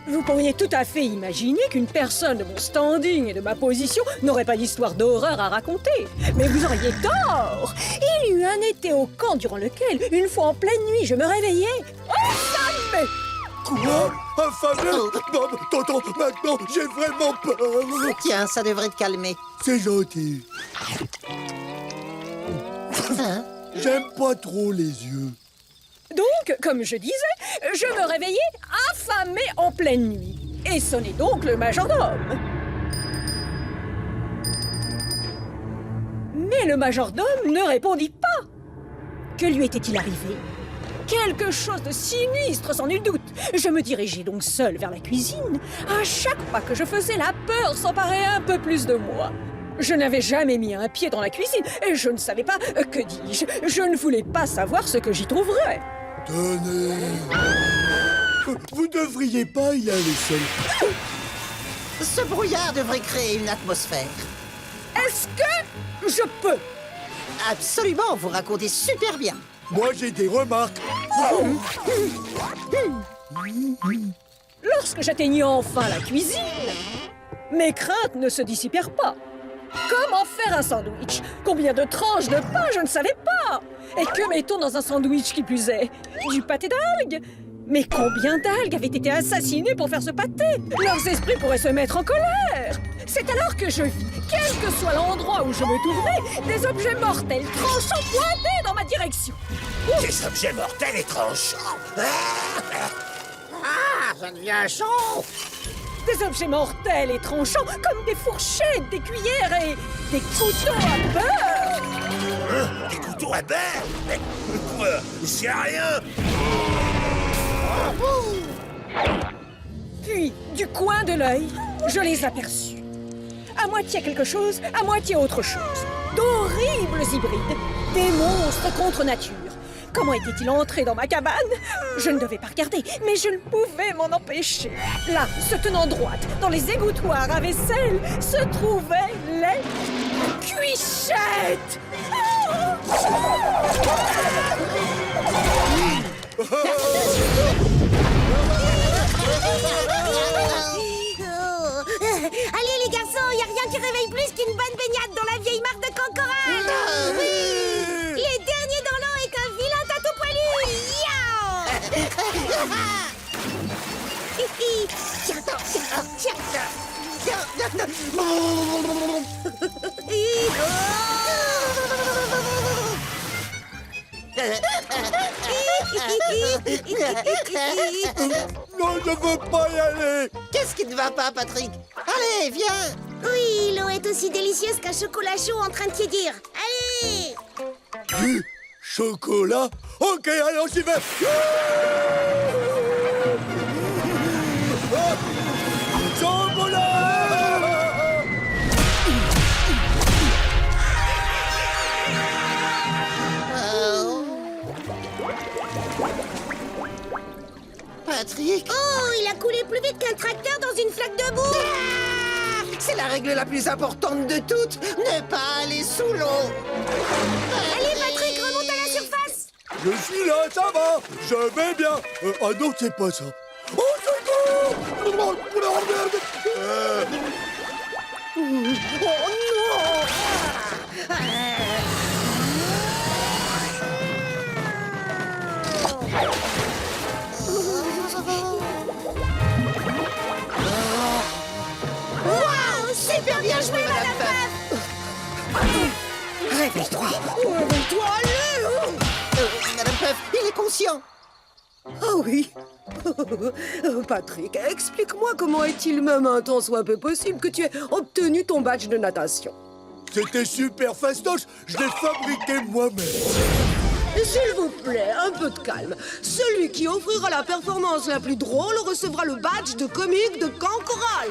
Vous pourriez tout à fait imaginer qu'une personne de mon standing et de ma position n'aurait pas d'histoire d'horreur à raconter. Mais vous auriez tort. Il y eut un été au camp durant lequel, une fois en pleine nuit, je me réveillais affamée. Quoi? Affamé? Bob, tonton, maintenant, j'ai vraiment peur. Tiens, ça devrait te calmer. C'est gentil. Hein? J'aime pas trop les yeux. Donc, comme je disais, je me réveillais affamée en pleine nuit. Et sonnait donc le majordome. Mais le majordome ne répondit pas. Que lui était-il arrivé? Quelque chose de sinistre, sans nul doute. Je me dirigeais donc seule vers la cuisine. À chaque pas que je faisais, la peur s'emparait un peu plus de moi. Je n'avais jamais mis un pied dans la cuisine et je ne savais pas, que dis-je, je ne voulais pas savoir ce que j'y trouverais. Tenez. Vous devriez pas y aller seul. Ce brouillard devrait créer une atmosphère. Est-ce que je peux? Absolument, vous racontez super bien. Moi, j'ai des remarques. Lorsque j'atteignis enfin la cuisine, mes craintes ne se dissipèrent pas. Comment faire un sandwich? Combien de tranches de pain? Je ne savais pas. Et que mettons dans un sandwich qui plus est? Du pâté d'algues? Mais combien d'algues avaient été assassinées pour faire ce pâté? Leurs esprits pourraient se mettre en colère. C'est alors que je vis, quel que soit l'endroit où je me tournais, des objets mortels tranchants pointés dans ma direction. Des objets mortels et tranchants. Ah, ça devient chaud. Des objets mortels et tranchants comme des fourchettes, des cuillères et des couteaux à beurre. Des couteaux à beurre. Mais c'est rien. Puis, du coin de l'œil, je les aperçus. À moitié quelque chose, à moitié autre chose. D'horribles hybrides, des monstres contre nature. Comment était-il entré dans ma cabane? Je ne devais pas regarder, mais je ne pouvais m'en empêcher. Là, se tenant droite, dans les égouttoirs à vaisselle, se trouvaient les cuissettes. Allez les garçons, y a rien qui réveille plus qu'une bonne baignade dans la vieille mare de Cancoral. Les derniers dans l'eau et qu'un vilain tatou poilu. Non, je veux pas y aller. Qu'est-ce qui ne va pas, Patrick? Allez, viens. Oui, l'eau est aussi délicieuse qu'un chocolat chaud en train de tiédir. Allez. Du chocolat? Ok, alors j'y vais. Chocolat! Patrick? Oh, il a coulé plus vite qu'un tracteur dans une flaque de boue. C'est la règle la plus importante de toutes. Ne pas aller sous l'eau. Allez Patrick, remonte à la surface. Je suis là, ça va. Je vais bien. Ah non, c'est pas ça. Oh, secours! Oh non! Waouh, super bien joué, Madame Puff. Réveille-toi. Toi, allez! Madame Puff, il est conscient. Ah oui. Patrick, explique-moi comment est-il même un tant soit peu possible que tu aies obtenu ton badge de natation. C'était super fastoche. Je l'ai fabriqué moi-même. S'il vous plaît, un peu de calme. Celui qui offrira la performance la plus drôle recevra le badge de comique de Cancoral.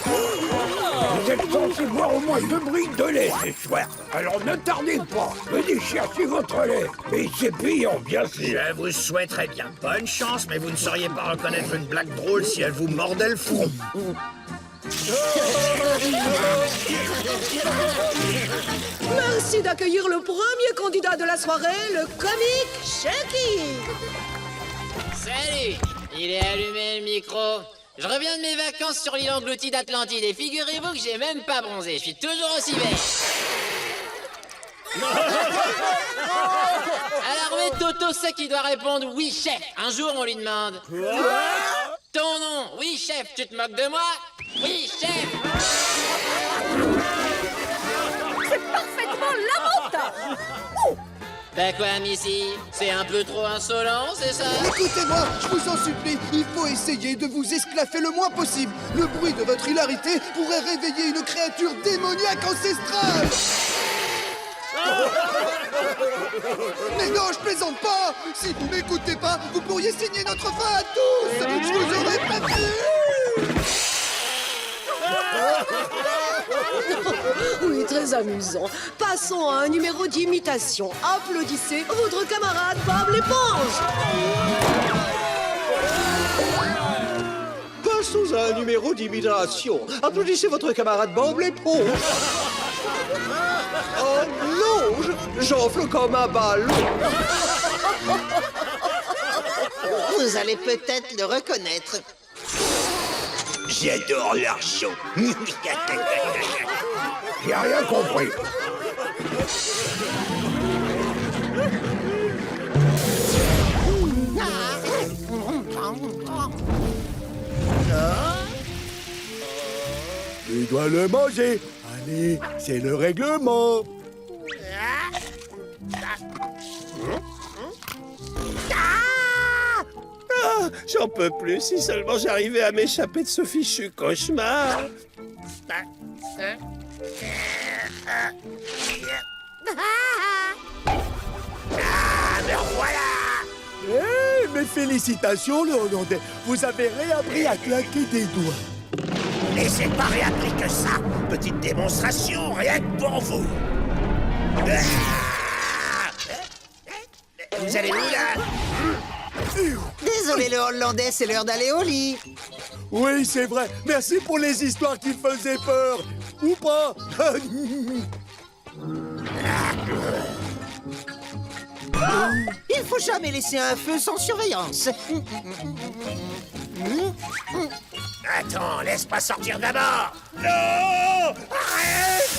Vous êtes censé boire au moins 2 briques de lait ce soir. Alors ne tardez pas. Venez chercher votre lait. Et c'est payant, bien sûr. Je vous souhaiterais bien bonne chance, mais vous ne sauriez pas reconnaître une blague drôle si elle vous mordait le front. Merci d'accueillir le premier candidat de la soirée, le comique Chucky. Salut! Il est allumé le micro. Je reviens de mes vacances sur l'île engloutie d'Atlantide et figurez-vous que j'ai même pas bronzé, je suis toujours aussi vert. Alors mais Toto sait qu'il doit répondre oui chef. Un jour on lui demande ton nom, oui chef, tu te moques de moi? Oui chef. C'est parfaitement lamentable. Bah quoi Missy? C'est un peu trop insolent, c'est ça? Écoutez-moi, je vous en supplie, il faut essayer de vous esclaffer le moins possible. Le bruit de votre hilarité pourrait réveiller une créature démoniaque ancestrale. Mais non, je plaisante pas. Si vous m'écoutez pas, vous pourriez signer notre fin à tous. Je vous aurais prévenu. Oui, très amusant. Passons à un numéro d'imitation. Applaudissez votre camarade Bob l'éponge. Passons à un numéro d'imitation. Applaudissez votre camarade Bob l'éponge. Oh non, j'enfle comme un ballon. Vous allez peut-être le reconnaître. J'adore l'argent. J'ai rien compris. Tu dois le manger. Allez, c'est le règlement. Ah, j'en peux plus. Si seulement j'arrivais à m'échapper de ce fichu cauchemar. Eh, mes félicitations, le Hollandais. Vous avez réappris à claquer des doigts. Mais c'est pas réappris que ça. Petite démonstration, rien que pour vous. Vous allez où, là? Désolé le Hollandais, c'est l'heure d'aller au lit. Oui, c'est vrai. Merci pour les histoires qui faisaient peur. Ou pas. Il faut jamais laisser un feu sans surveillance. Attends, laisse pas sortir d'abord. Non! Arrête!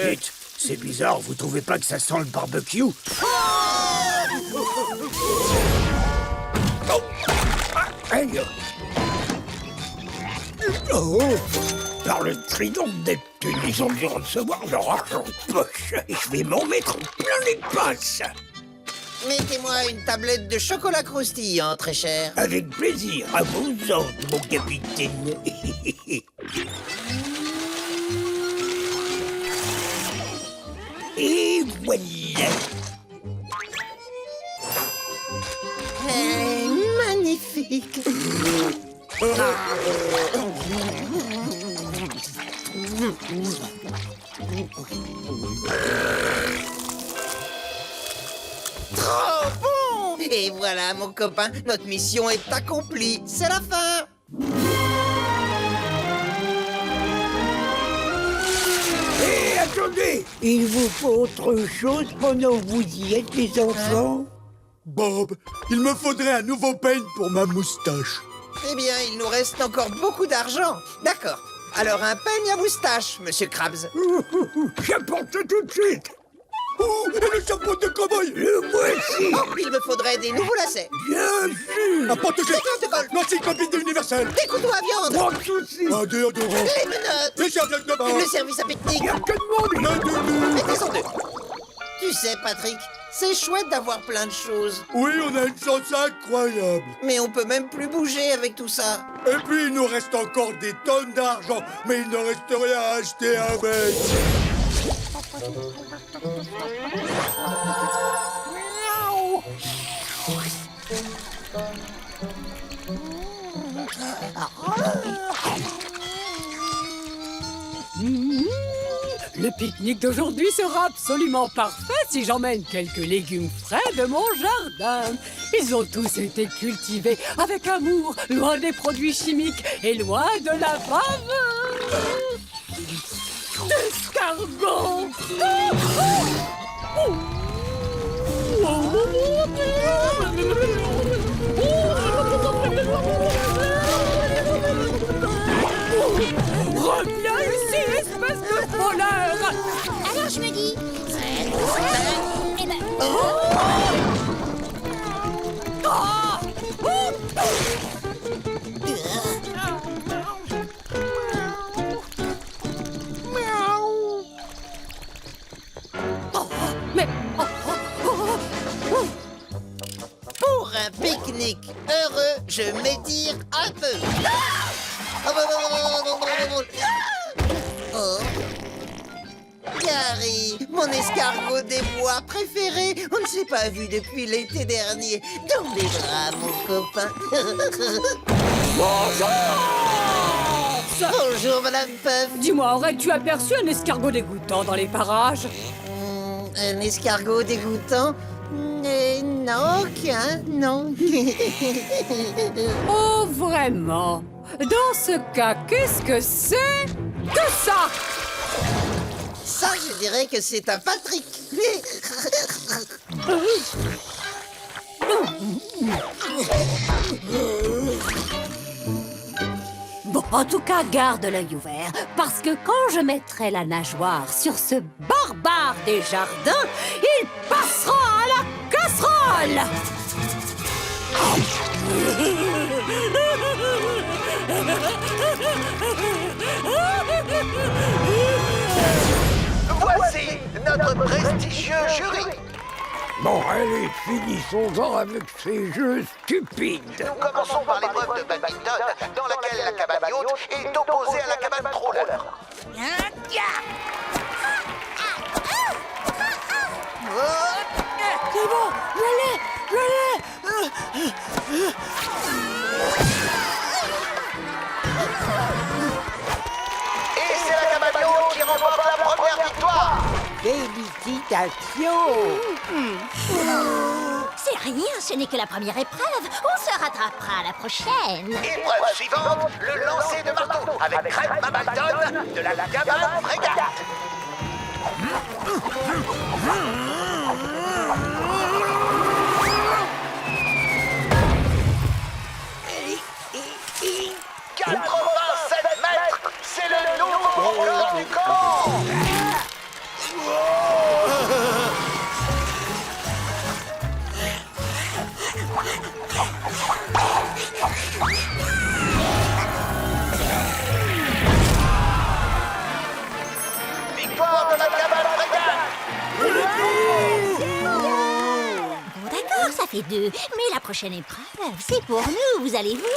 Vite, c'est bizarre, vous trouvez pas que ça sent le barbecue? Aïe! Oh! Par le trident de Neptune, ils ont dû recevoir leur argent de poche. Et je vais m'en mettre plein les pinces. Mettez-moi une tablette de chocolat croustillant, très cher. Avec plaisir, à vos ordres, mon capitaine. Et voilà. Magnifique. Trop bon! Et voilà, mon copain, notre mission est accomplie. C'est la fin. Et attendez, il vous faut autre chose pendant que vous y êtes, les enfants? Bob, il me faudrait un nouveau peigne pour ma moustache. Eh bien, il nous reste encore beaucoup d'argent. D'accord. Alors, un peigne à moustache, monsieur Krabs. J'apporte tout de suite. Oh, et le chapeau de cow-boy. Le voici. Oh, il me faudrait des nouveaux lacets. Bien sûr. Un porte-clés. Des cartes de colle. L'encyclopédie universelle. Des couteaux à viande. Pas de soucis. Un déodorant. Les menottes. Les serviettes de bain. Le service à pique-nique. Y a que de monde. Un doudou. Mettez-en deux. Tu sais, Patrick, c'est chouette d'avoir plein de choses. Oui, on a une chance incroyable. Mais on peut même plus bouger avec tout ça. Et puis, il nous reste encore des tonnes d'argent, mais il ne reste rien à acheter avec. Le pique-nique d'aujourd'hui sera absolument parfait si j'emmène quelques légumes frais de mon jardin. Ils ont tous été cultivés avec amour, loin des produits chimiques et loin de la faveur. D'escargots. Pour un pique-nique heureux, je m'étire un peu. Oh. Gary, mon escargot des bois préféré. On ne s'est pas vu depuis l'été dernier. Dans les bras, mon copain. Bonjour, Madame Puff. Dis-moi, aurais-tu aperçu un escargot dégoûtant dans les parages? Un escargot dégoûtant? Non, aucun, non. Oh, vraiment? Dans ce cas, qu'est-ce que c'est que ça? Ça, je dirais que c'est un Patrick. Bon, en tout cas, garde l'œil ouvert, parce que quand je mettrai la nageoire sur ce barbare des jardins, il passera à la casserole! Voici notre prestigieux jury. Bon, allez, finissons-en avec ces jeux stupides. Nous commençons par l'épreuve de badminton, dans laquelle la cabane yacht est opposée à la cabane troller. C'est bon, je l'ai. Et c'est la cabane yacht qui remporte la première victoire. Félicitations. C'est rien, ce n'est que la première épreuve. On se rattrapera à la prochaine. Épreuve suivante, le lancer de marteau avec Crêpe Mabaldon de la cabane frégate. « 87 mètres, c'est le nouveau record du camp. Victoire de la cabane frégate. Bon, d'accord, ça fait 2. Mais la prochaine épreuve, c'est pour nous, vous allez voir.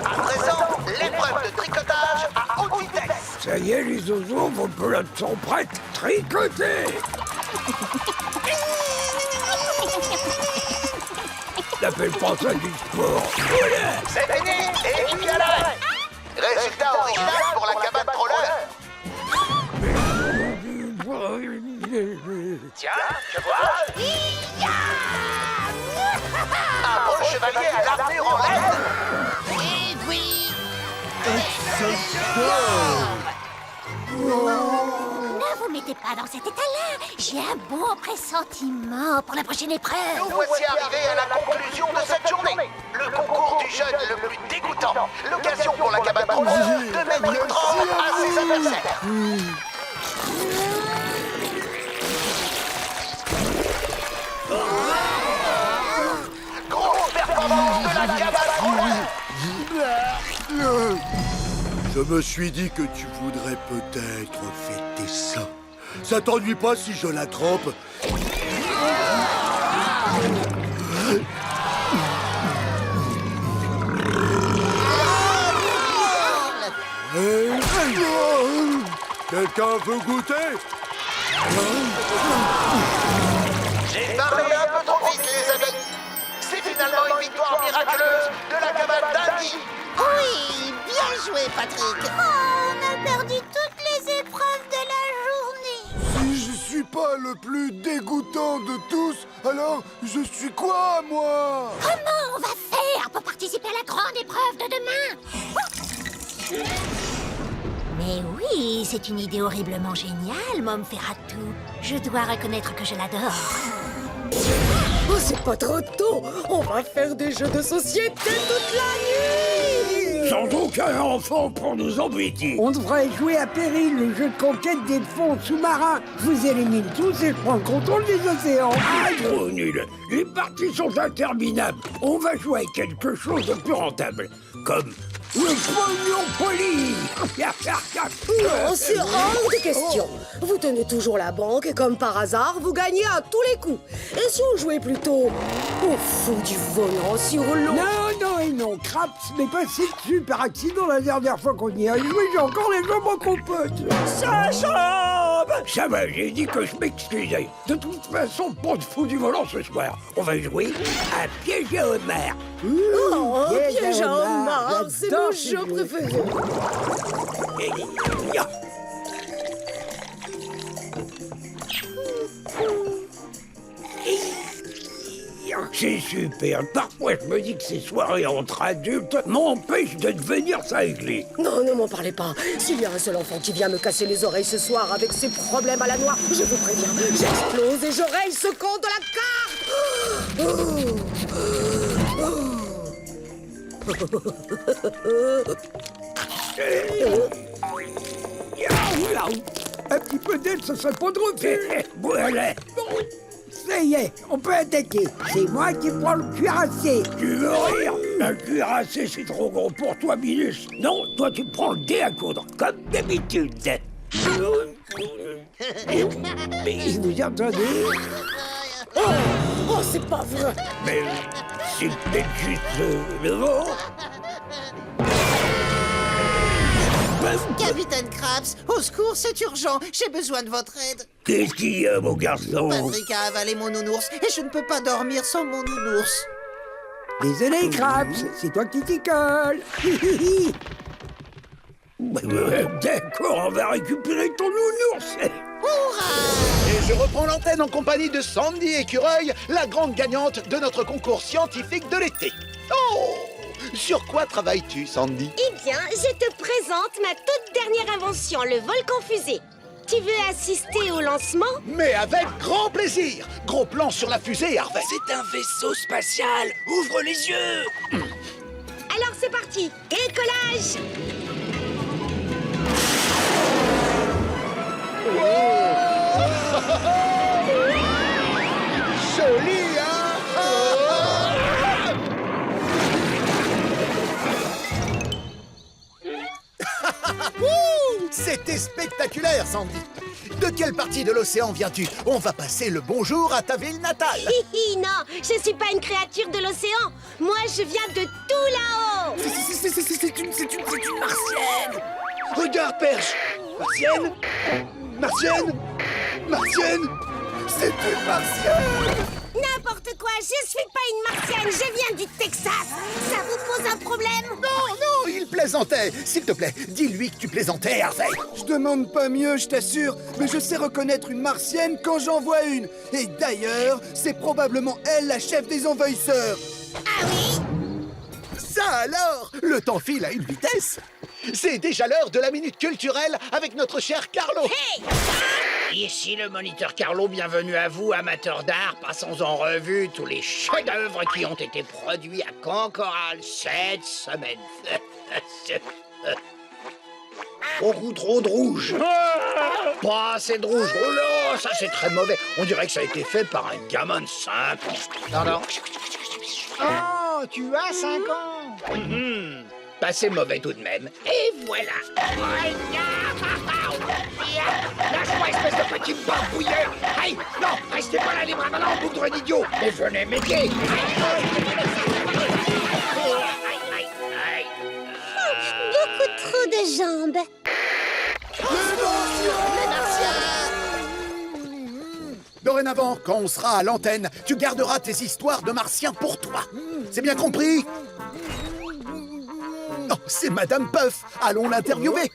À présent, l'épreuve de tricotage à haute vitesse. Ça y est, les zozos, vos pelotes sont prêtes. Tricotez! N'appelle pas ça du sport. C'est fini et puis à l'arrêt. Résultat original pour la cabane troller. Tiens, je vois. Un beau chevalier à l'armure en laine. Et oui. Ne vous mettez pas dans cet état-là. J'ai un bon pressentiment pour la prochaine épreuve. Nous voici arrivés à la conclusion de cette journée. Le concours du jeune le plus dégoûtant. L'occasion pour la cabane troller de mettre une trempe à ses adversaires. Grosse performance de la cabane troller. Je me suis dit que tu voudrais peut-être fêter ça. Ça t'ennuie pas si je la trempe? Quelqu'un veut goûter? J'ai parlé un peu trop vite, les amis. C'est finalement une victoire miraculeuse de la cabane d'Andy. Oui, bien joué, Patrick. Oh, on a perdu toutes les épreuves de la journée. Si je suis pas le plus dégoûtant de tous, alors je suis quoi, moi? Comment on va faire pour participer à la grande épreuve de demain? Mais oui, c'est une idée horriblement géniale, Mom Ferratou. Je dois reconnaître que je l'adore. Oh, c'est pas trop tôt. On va faire des jeux de société toute la nuit. Sans aucun enfant pour nous embêter. On devrait jouer à Péril, le jeu de conquête des fonds sous-marins. Je vous élimine tous et je prends le contrôle des océans. Ah, trop nul. Les parties sont interminables. On va jouer à quelque chose de plus rentable. Comme le pognon poli. Non, c'est hors de question. Vous tenez toujours la banque et comme par hasard, vous gagnez à tous les coups. Et si on jouait plutôt au fou du volant sur l'eau? Non, et non, Craps n'est pas si dessus par accident la dernière fois qu'on y a joué, j'ai encore les jambes en compote. Ça chambre. Ça va, j'ai dit que je m'excusais. De toute façon, pas de fou du volant ce soir. On va jouer à piège à homard. Oh, piège à homard, c'est mon jeu préféré. C'est super. Parfois, je me dis que ces soirées entre adultes m'empêchent de devenir cinglé. Non, ne m'en parlez pas. S'il y a un seul enfant qui vient me casser les oreilles ce soir avec ses problèmes à la noix, je vous préviens, j'explose et je raye ce con de la carte. Un petit peu d'aide, ça serait pas de refus. Voilà. Ça y est, on peut attaquer. C'est moi qui prends le cuirassé. Tu veux rire? Un cuirassé, c'est trop gros pour toi, Minus. Non, toi, tu prends le dé à coudre, comme d'habitude. Mais vous entendez? Oh, c'est pas vrai. Mais c'est peut-être juste le vent. Capitaine Krabs, au secours, c'est urgent. J'ai besoin de votre aide. Qu'est-ce qu'il y a, mon garçon? Patrick a avalé mon nounours et je ne peux pas dormir sans mon nounours. Désolé, Krabs, c'est toi qui t'y colle. D'accord, on va récupérer ton nounours. Et je reprends l'antenne en compagnie de Sandy Écureuil, la grande gagnante de notre concours scientifique de l'été. Oh! Sur quoi travailles-tu, Sandy? Eh bien, je te présente ma toute dernière invention, le volcan fusée. Tu veux assister au lancement? Mais avec grand plaisir! Gros plan sur la fusée, Harvey. C'est un vaisseau spatial. Ouvre les yeux. Alors c'est parti, décollage! Joli, hein? C'était spectaculaire, Sandy. De quelle partie de l'océan viens-tu? On va passer le bonjour à ta ville natale. Non, je suis pas une créature de l'océan. Moi, je viens de tout là-haut. C'est une martienne. Regarde, Perche. Martienne? Martienne? Martienne? C'est une martienne! N'importe quoi, je suis pas une martienne, je viens du Texas. Ça vous pose un problème? Non, il plaisantait. S'il te plaît, dis-lui que tu plaisantais, Harvey. Je demande pas mieux, je t'assure, mais je sais reconnaître une martienne quand j'en vois une. Et d'ailleurs, c'est probablement elle la chef des envahisseurs. Ah oui? Ça alors, le temps file à une vitesse. C'est déjà l'heure de la minute culturelle avec notre cher Carlo. Hey! Ici le moniteur Carlo, bienvenue à vous, amateurs d'art. Passons en revue tous les chefs-d'œuvre qui ont été produits à Cancoral cette semaine. Beaucoup trop de rouge. Pas assez de rouge. Oh là, ça c'est très mauvais. On dirait que ça a été fait par un gamin de 5 ans. Pardon. Oh, tu as 5 ans. Bah c'est mauvais tout de même. Et voilà. Lâche-moi, espèce de petit barbouilleur. Aïe, non, restez pas là les bras ballants, boudre d'idiot. Et venez m'aider. Beaucoup trop de jambes. Dorénavant, quand on sera à l'antenne, tu garderas tes histoires de martiens pour toi. C'est bien compris? Oh, c'est Madame Puff. Allons l'interviewer.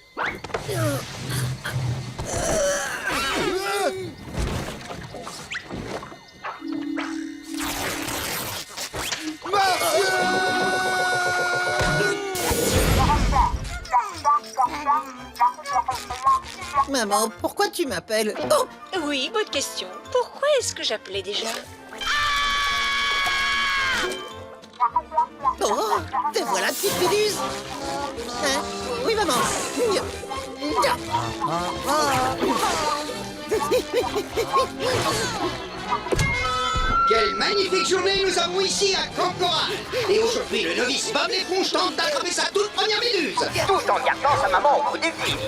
Maman, pourquoi tu m'appelles? Oh, oui, bonne question. Pourquoi est-ce que j'appelais déjà? Te voilà, petite méduse. Hein? Oui, maman. Quelle magnifique journée nous avons ici à Cancoral. Et aujourd'hui, le novice Bob l'éponge tente d'attraper sa toute première méduse. Tout en gardant sa maman au bout du fil.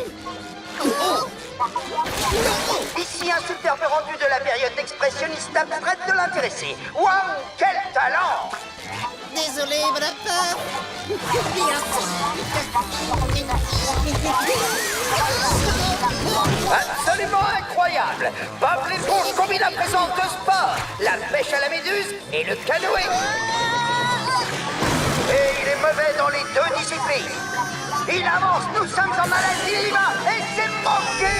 Ici un superbe rendu de la période expressionniste abstraite de l'intéressé. Waouh, quel talent! Désolé, madame Peur. Absolument incroyable! Bob l'éponge combine à présent deux sports, la pêche à la méduse et le canoë. Et il est mauvais dans les deux disciplines. Il avance, nous sommes en malaise, il y va, et c'est manqué!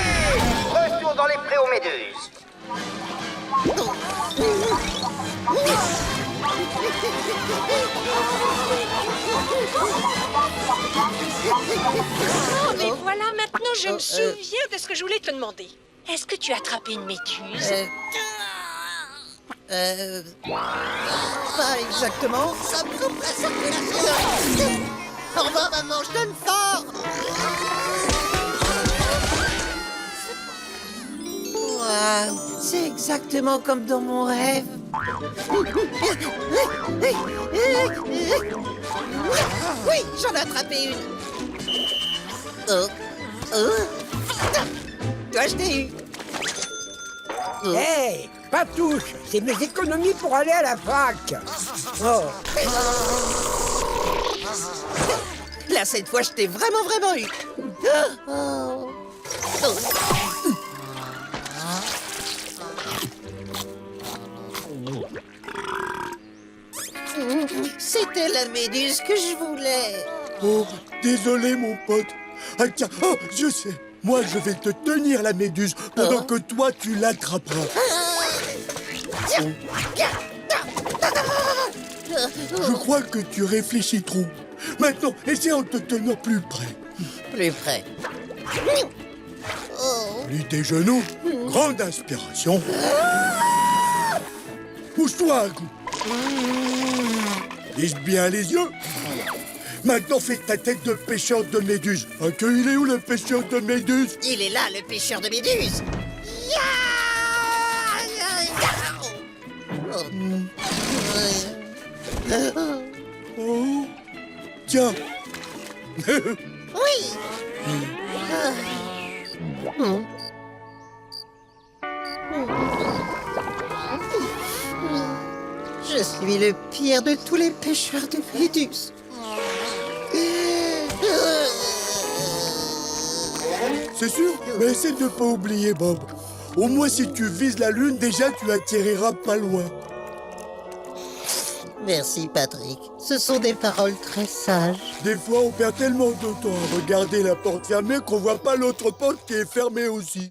Retour dans les prés aux méduses. Oh, mais voilà, maintenant je me souviens de ce que je voulais te demander. Est-ce que tu as attrapé une méduse? Pas exactement. Ça me coupe la circulation. Au revoir, maman, je donne fort. Waouh, c'est exactement comme dans mon rêve. Oui, j'en ai attrapé une. Toi, je t'ai eu. Hé, pas touche, c'est mes économies pour aller à la fac. Oh. Là, cette fois, je t'ai vraiment eu. C'était la méduse que je voulais. Oh, désolé, mon pote. Ah, tiens, oh, je sais. Moi, je vais te tenir la méduse pendant que toi, tu l'attraperas. Je crois que tu réfléchis trop. Maintenant, essayons de te tenir plus près. Plus près. Plie tes genoux. Grande inspiration. Pousse-toi un coup. Lisse bien les yeux. Maintenant, fais ta tête de pêcheur de méduses. Ah, il est où le pêcheur de méduses? Il est là, le pêcheur de méduses. Oh. Tiens. Oui. Je suis le pire de tous les pêcheurs de méduses. C'est sûr, mais essaie de ne pas oublier, Bob. Au moins, si tu vises la lune, déjà, tu atterriras pas loin. Merci, Patrick. Ce sont des paroles très sages. Des fois, on perd tellement de temps à regarder la porte fermée qu'on voit pas l'autre porte qui est fermée aussi.